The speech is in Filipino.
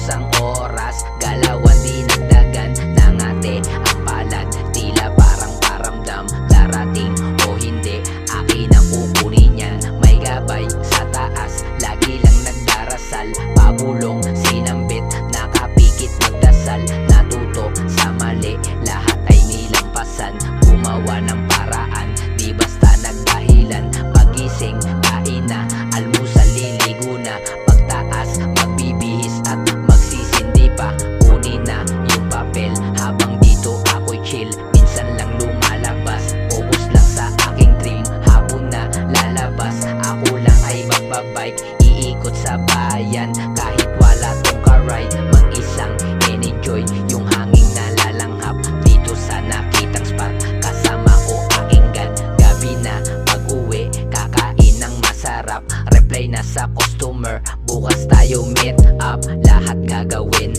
ang oras, galawan di nagdagan. Nangate ang palad, tila parang paramdam. Darating o hindi, akin ang kukunin yan. May gabay sa taas, lagi lang nagdarasal. Pabulong, sinambit, nakapikit magdasal. Natuto sa mali, lahat ay nilampasan. Gumawa ng paraan, di basta nagdahilan. Pagising, kain na, almusal, liligo na. Pagtaas, magbibihis at magsisindi pa. Kunin na yung papel, habang dito ako'y chill. Minsan lang lumalabas, focus lang sa aking dream. Hapon na lalabas, ako lang ay magbabike. Iikot sa bayan, kahit wala tong ka-ride. Mag-isang en-enjoy yung hanging nalalanghap. Dito sa nakitang spot, kasama ko aking God. Gabi na, pag-uwi, kakain ng masarap. Reply na sa customer, bukas tayo meet up. Lahat gagawin